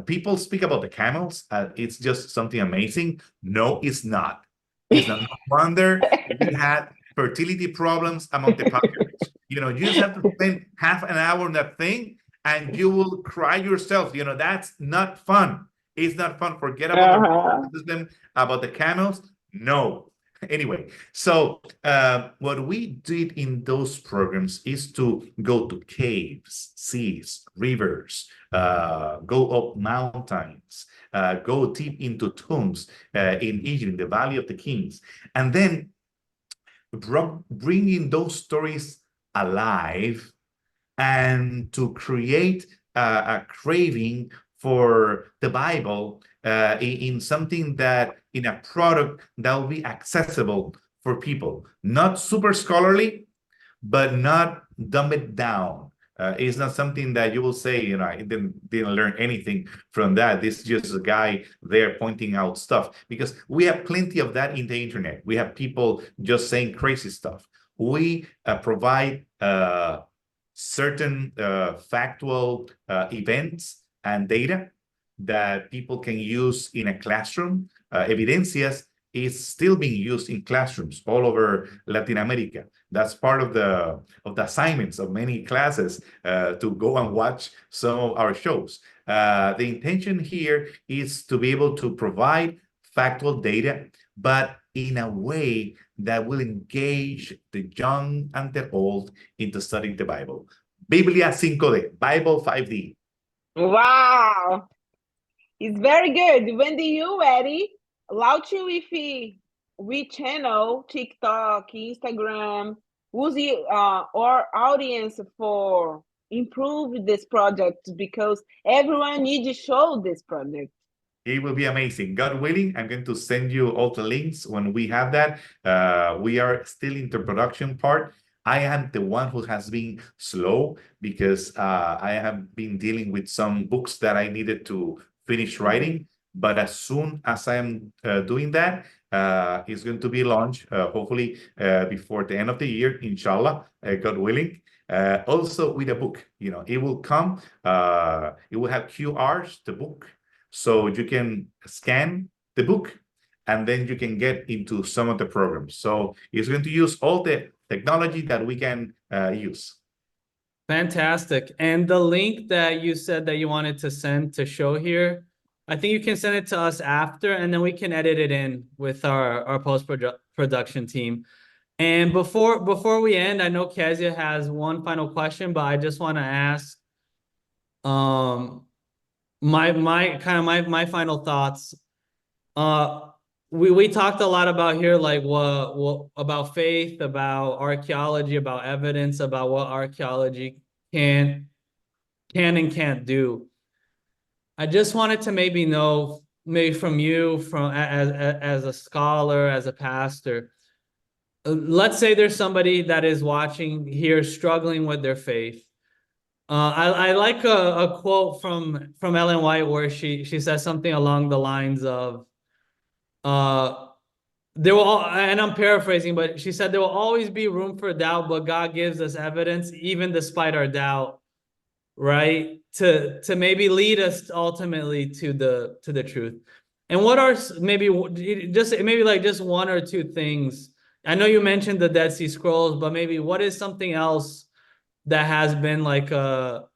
People speak about the camels. It's just something amazing. No, it's not. It's not. No wonder we had fertility problems among the population. You just have to spend half an hour on that thing and you will cry yourself. That's not fun. It's not fun. Forget about about the camels. No. Anyway, so what we did in those programs is to go to caves, seas, rivers, go up mountains, go deep into tombs in Egypt, in the Valley of the Kings, and then bringing those stories alive and to create a craving for the Bible in something that, in a product that will be accessible for people. Not super scholarly, but not dumb it down. It's not something that you will say, you know, I didn't learn anything from that. This is just a guy there pointing out stuff, because we have plenty of that in the internet. We have people just saying crazy stuff. We provide certain factual events and data that people can use in a classroom. Evidencias is still being used in classrooms all over Latin America. That's part of the assignments of many classes, to go and watch some of our shows. The intention here is to be able to provide factual data, but in a way that will engage the young and the old into studying the Bible. Biblia 5D, Bible 5D. Wow, it's very good. When do you ready? Laut if we channel, TikTok, Instagram, use our audience for improve this project, because everyone needs to show this project. It will be amazing. God willing, I'm going to send you all the links when we have that. We are still in the production part. I am the one who has been slow because I have been dealing with some books that I needed to finish writing. But as soon as I am doing that, it's going to be launched, hopefully before the end of the year, inshallah, God willing. Also with a book, you know, it will come, it will have QRs, the book. So you can scan the book and then you can get into some of the programs. So it's going to use all the technology that we can use. Fantastic. And the link that you said that you wanted to send to show here, I think you can send it to us after, and then we can edit it in with our post-production team. And before we end, I know Kezia has one final question, but I just want to ask my final thoughts. We talked a lot about here, like what about faith, about archaeology, about evidence, about what archaeology can and can't do. I just wanted to maybe know, maybe from you, as a scholar, as a pastor, let's say there's somebody that is watching here struggling with their faith. I like a quote from Ellen White where she says something along the lines of, there will, and I'm paraphrasing, but she said there will always be room for doubt, but God gives us evidence, even despite our doubt, right? To maybe lead us ultimately to the truth. And what are maybe just one or two things? I know you mentioned the Dead Sea Scrolls, but maybe what is something else that has been like that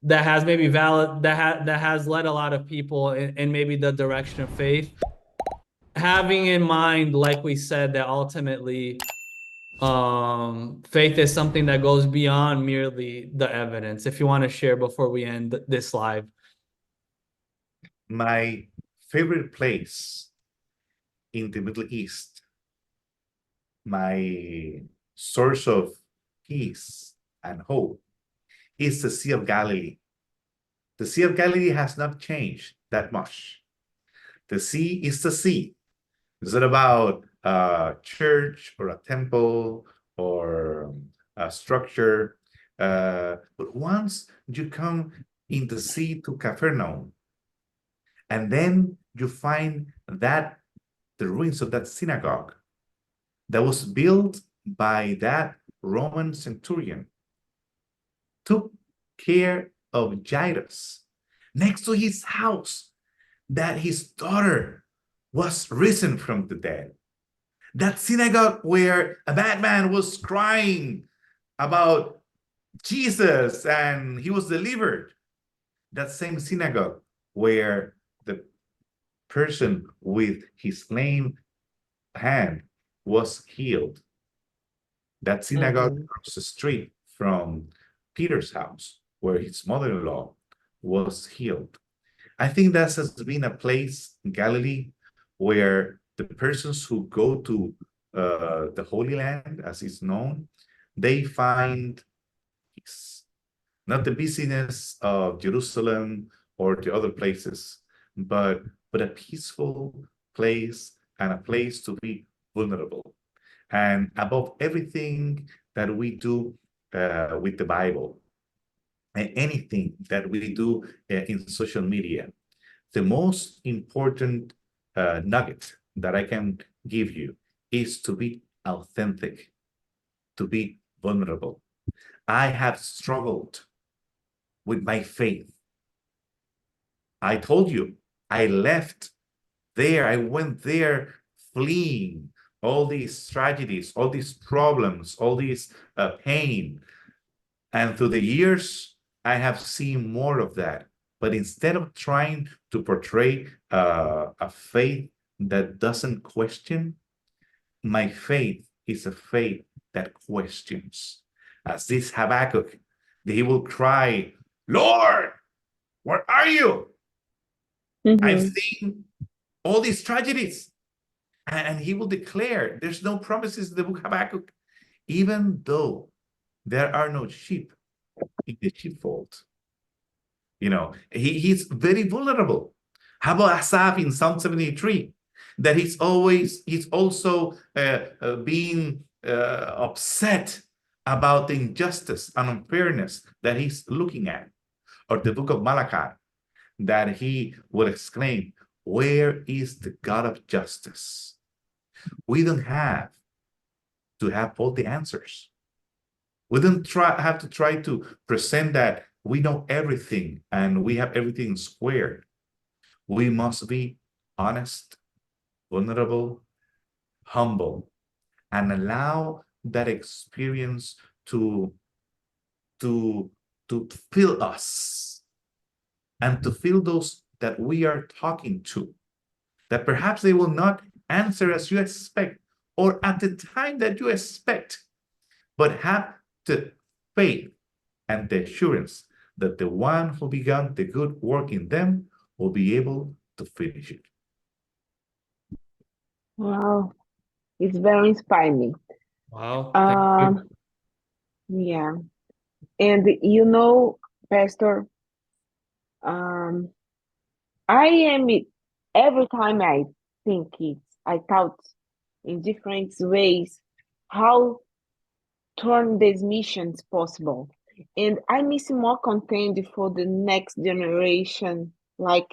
has maybe valid that has led a lot of people in maybe the direction of faith, having in mind, like we said, that ultimately faith is something that goes beyond merely the evidence. If you want to share before we end this live. My favorite place in the Middle East, my source of peace and hope, is the Sea of Galilee. The Sea of Galilee has not changed that much. The sea is the sea. It's not about a church or a temple or a structure. But once you come in the sea to Capernaum, and then you find that the ruins of that synagogue that was built by that Roman centurion took care of Jairus next to his house, that his daughter was risen from the dead. That synagogue where a bad man was crying about Jesus and he was delivered. That same synagogue where the person with his lame hand was healed. That synagogue across the street from Peter's house, where his mother-in-law was healed. I think that has been a place in Galilee where the persons who go to the Holy Land, as is known, they find peace. not the busyness of Jerusalem or the other places, but a peaceful place and a place to be vulnerable. And above everything that we do with the Bible, and anything that we do in social media, the most important nugget that I can give you is to be authentic, to be vulnerable. I have struggled with my faith. I told you, I left there, I went there fleeing all these tragedies, all these problems, all this pain. And through the years, I have seen more of that. But instead of trying to portray a faith that doesn't question, my faith is a faith that questions. As this Habakkuk, he will cry, Lord, where are you? I've seen all these tragedies. And he will declare, there's no promises in the book Habakkuk, even though there are no sheep in the sheepfold. You know, he's very vulnerable. How about Asaph in Psalm 73? That he's also being upset about the injustice and unfairness that he's looking at. Or the book of Malachi, that he will exclaim, where is the God of justice? We don't have to have all the answers. We don't have to try to present that we know everything and we have everything squared. We must be honest, vulnerable, humble, and allow that experience to fill us and to fill those that we are talking to, that perhaps they will not answer as you expect or at the time that you expect, but have the faith and the assurance that the one who began the good work in them will be able to finish it. Wow, it's very inspiring. Wow, thank you. Yeah, and you know, Pastor, I am every time I think I thought in different ways how turn these missions possible. And I miss more content for the next generation like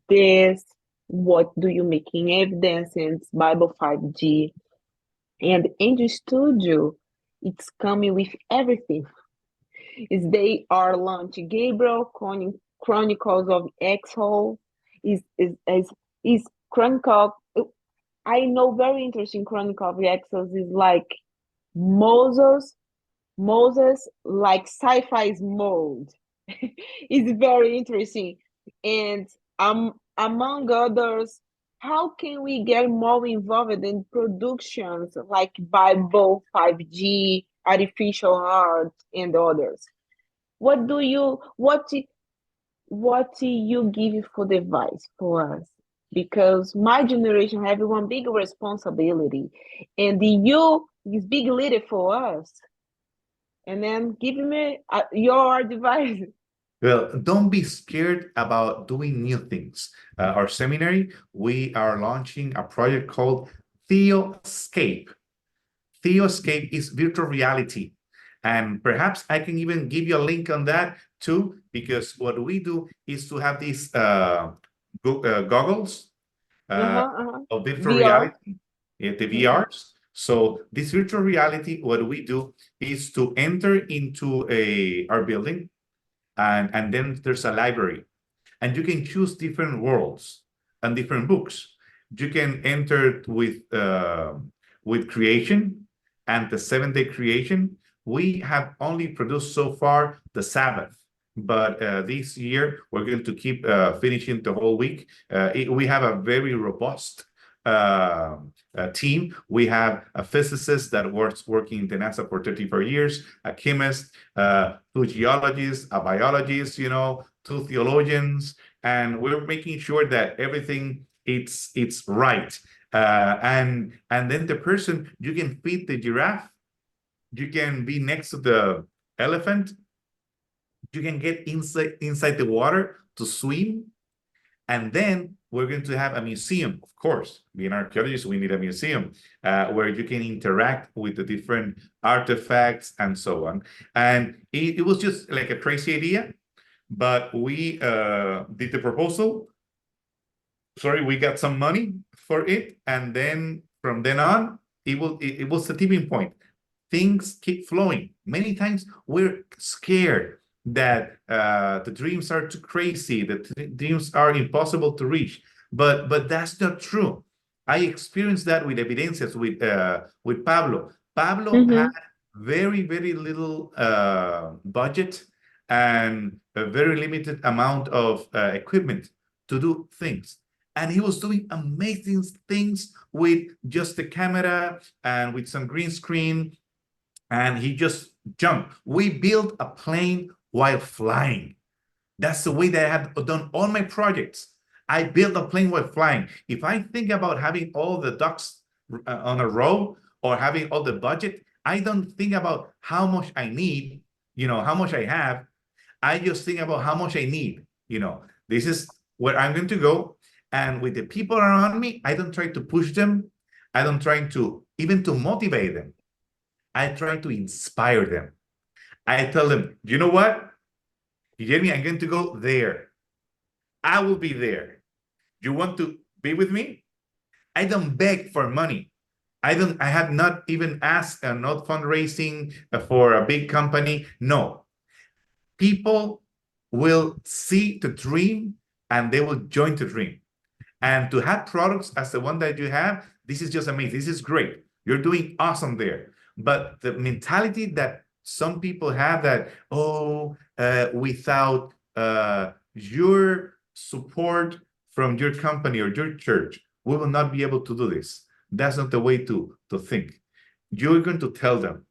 this. What do you make in Evidencias, Bible 5G? And in the studio, it's coming with everything. Is they are launching Gabriel, Chronicles of Exile, is Chronicle. I know very interesting Chronicle of Exile is like Moses like sci-fi's mode. It's very interesting. And among others, how can we get more involved in productions like Bible 5G, artificial art, and others? What do you give for the advice for us? Because my generation have one big responsibility, and you is big leader for us. And then give me your advice. Well, don't be scared about doing new things. Our seminary, we are launching a project called Theoscape. Theoscape is virtual reality. And perhaps I can even give you a link on that too, because what we do is to have these goggles of virtual reality, the VRs. So this virtual reality, what we do is to enter into our building, and then there's a library, and you can choose different worlds and different books. You can enter with creation and the 7-day creation. We have only produced so far the Sabbath, but this year we're going to keep finishing the whole week. We have a very robust team. We have a physicist that working in the NASA for 34 years, a chemist, 2 geologists, a biologist, 2 theologians, and we're making sure that everything it's right. And then the person, you can feed the giraffe, you can be next to the elephant, You can get inside the water to swim. And then we're going to have a museum, of course. Being archaeologists, we need a museum where you can interact with the different artifacts and so on. And it was just like a crazy idea, but we did the proposal. Sorry, we got some money for it. And then from then on, it was the tipping point. Things keep flowing. Many times we're scared that the dreams are too crazy, that dreams are impossible to reach. But that's not true. I experienced that with Evidencias, with Pablo. Pablo had very, very little budget and a very limited amount of equipment to do things. And he was doing amazing things with just the camera and with some green screen. And he just jumped. We built a plane while flying. That's the way that I have done all my projects. I built a plane while flying. If I think about having all the ducks on a row or having all the budget, I don't think about how much I need, how much I have. I just think about how much I need. This is where I'm going to go. And with the people around me, I don't try to push them. I don't try to even to motivate them. I try to inspire them. I tell them, you know what? Guillermo, I'm going to go there. I will be there. You want to be with me? I don't beg for money. I have not even asked, not fundraising for a big company. No. People will see the dream and they will join the dream. And to have products as the one that you have, this is just amazing. This is great. You're doing awesome there. But the mentality that some people have that, without your support from your company or your church, we will not be able to do this. That's not the way to think. You're going to tell them,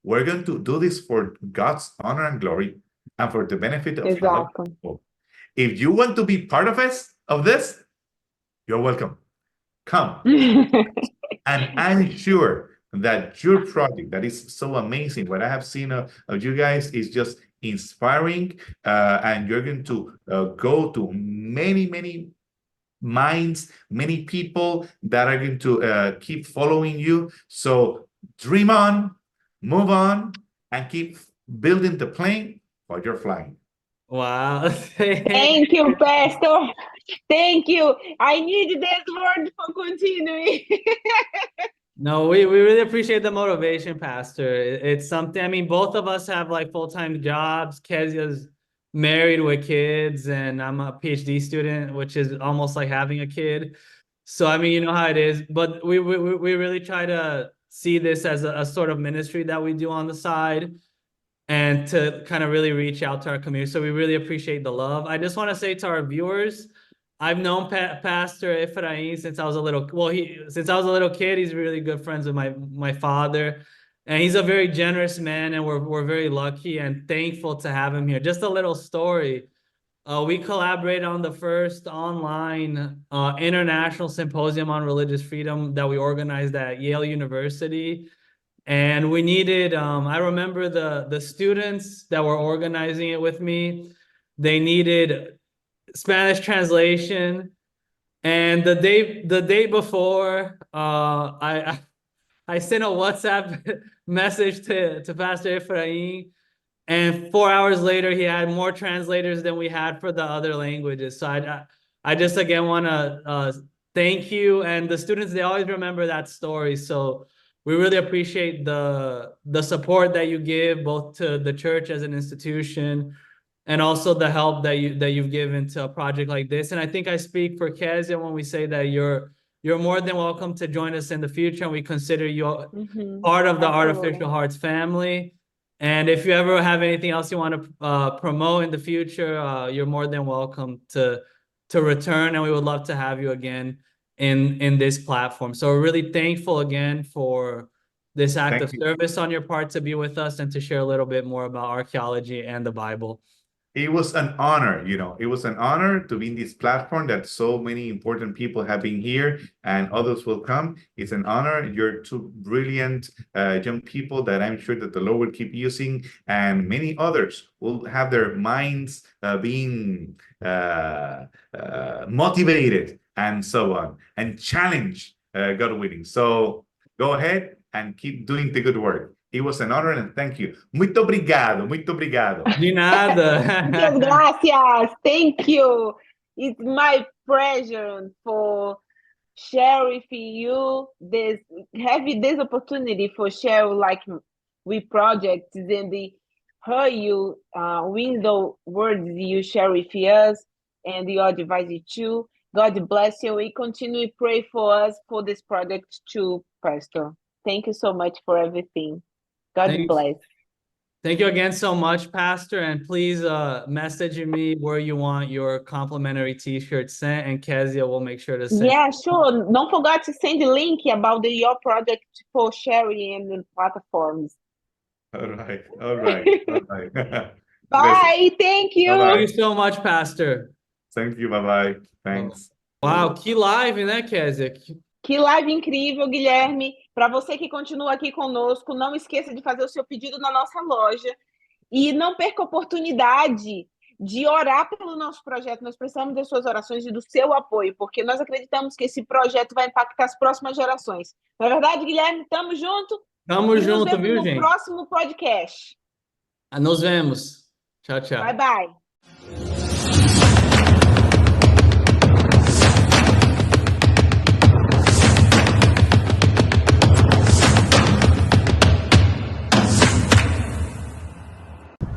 we're going to do this for God's honor and glory and for the benefit of people. If you want to be part of this, you're welcome. Come. And I'm sure that your project that is so amazing, what I have seen of you guys is just inspiring, and you're going to go to many, many minds, many people that are going to keep following you. So dream on, move on, and keep building the plane while you're flying. Wow. Thank you, Pastor. Thank you. I need that word for continuing. No, we really appreciate the motivation, Pastor. It's something, I mean, both of us have like full-time jobs. Kezia's married with kids, and I'm a PhD student, which is almost like having a kid. So, I mean, you know how it is. But we really try to see this as a sort of ministry that we do on the side, and to kind of really reach out to our community. So we really appreciate the love. I just want to say to our viewers, I've known Pastor Efraín since I was a little, since I was a little kid. He's really good friends with my father, and he's a very generous man, and we're very lucky and thankful to have him here. Just a little story. We collaborated on the first online international symposium on religious freedom that we organized at Yale University. And we needed, I remember the students that were organizing it with me, they needed Spanish translation. And the day before, I sent a WhatsApp message to Pastor Efraín, and 4 hours later, he had more translators than we had for the other languages. So I just again want to thank you, and the students, they always remember that story. So we really appreciate the support that you give both to the church as an institution, and also the help that you've given to a project like this. And I think I speak for Kezia when we say that you're more than welcome to join us in the future, and we consider you part of the Artificial Hearts family. And if you ever have anything else you want to promote in the future, you're more than welcome to return, and we would love to have you again in this platform. So we're really thankful again for this act of service on your part to be with us and to share a little bit more about archaeology and the Bible. It was an honor, it was an honor to be in this platform that so many important people have been here and others will come. It's an honor. You're two brilliant young people that I'm sure that the Lord will keep using, and many others will have their minds being motivated and so on, and challenged, God willing. So go ahead and keep doing the good work. It was an honor and thank you. Muito obrigado, muito obrigado. De nada. Muchas gracias. Thank you. It's my pleasure for sharing with you having this opportunity for share like with projects and how you window words you share with us and your advice too. God bless you. We continue to pray for us for this project too, Pastor. Thank you so much for everything. God bless. Thank you again so much, Pastor. And please message me where you want your complimentary t-shirt sent, and Kezia will make sure to send. Yeah, sure. Don't forget to send the link about your project for sharing in the platforms. All right. Bye. Thank you. Bye-bye. Thank you so much, Pastor. Thank you. Bye-bye. Thanks. Wow, que live, né, Kezia? Que live incrível, Guilherme. Para você que continua aqui conosco, não esqueça de fazer o seu pedido na nossa loja e não perca a oportunidade de orar pelo nosso projeto. Nós precisamos das suas orações e do seu apoio, porque nós acreditamos que esse projeto vai impactar as próximas gerações. Não é verdade, Guilherme? Tamo junto? Tamo junto, viu, no gente? No próximo podcast. Nos vemos. Tchau, tchau. Bye, bye.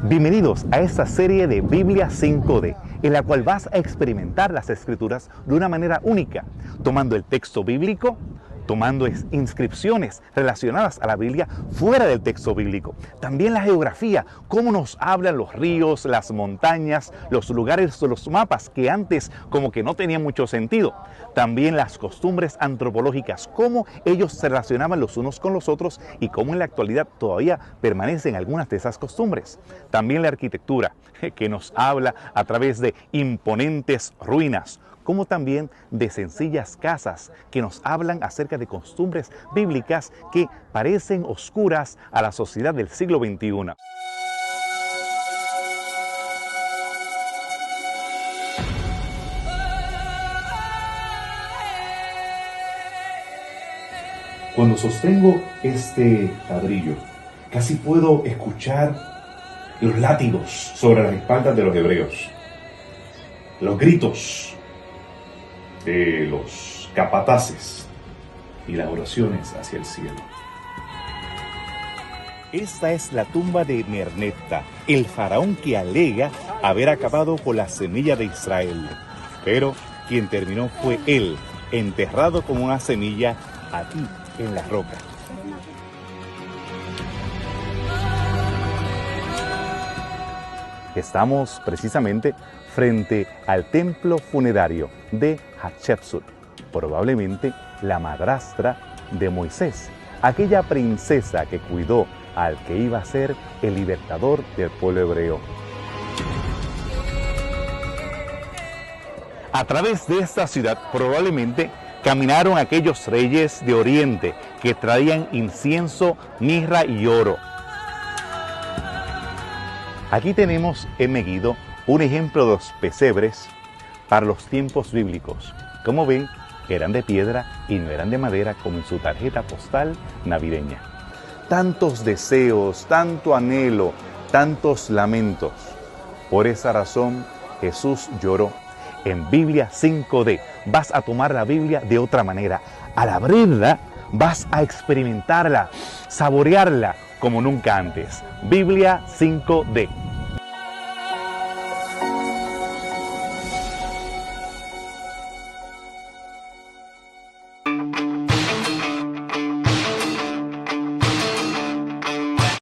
Bienvenidos a esta serie de Biblia 5D, en la cual vas a experimentar las Escrituras de una manera única, tomando el texto bíblico, tomando inscripciones relacionadas a la Biblia fuera del texto bíblico. También la geografía, cómo nos hablan los ríos, las montañas, los lugares, los mapas que antes como que no tenían mucho sentido. También las costumbres antropológicas, cómo ellos se relacionaban los unos con los otros y cómo en la actualidad todavía permanecen algunas de esas costumbres. También la arquitectura, que nos habla a través de imponentes ruinas, como también de sencillas casas que nos hablan acerca de costumbres bíblicas que parecen oscuras a la sociedad del siglo XXI. Cuando sostengo este ladrillo, casi puedo escuchar los látigos sobre las espaldas de los hebreos, los gritos de los capataces y las oraciones hacia el cielo. Esta es la tumba de Merneptah, el faraón que alega haber acabado con la semilla de Israel. Pero quien terminó fue él, enterrado como una semilla aquí en la roca. Estamos precisamente frente al templo funerario de Hatshepsut, probablemente la madrastra de Moisés, aquella princesa que cuidó al que iba a ser el libertador del pueblo hebreo. A través de esta ciudad probablemente caminaron aquellos reyes de Oriente que traían incienso, mirra y oro. Aquí tenemos en Megiddo un ejemplo de los pesebres para los tiempos bíblicos. Como ven, eran de piedra y no eran de madera como en su tarjeta postal navideña. Tantos deseos, tanto anhelo, tantos lamentos. Por esa razón, Jesús lloró. En Biblia 5D vas a tomar la Biblia de otra manera. Al abrirla, vas a experimentarla, saborearla como nunca antes. Biblia 5D.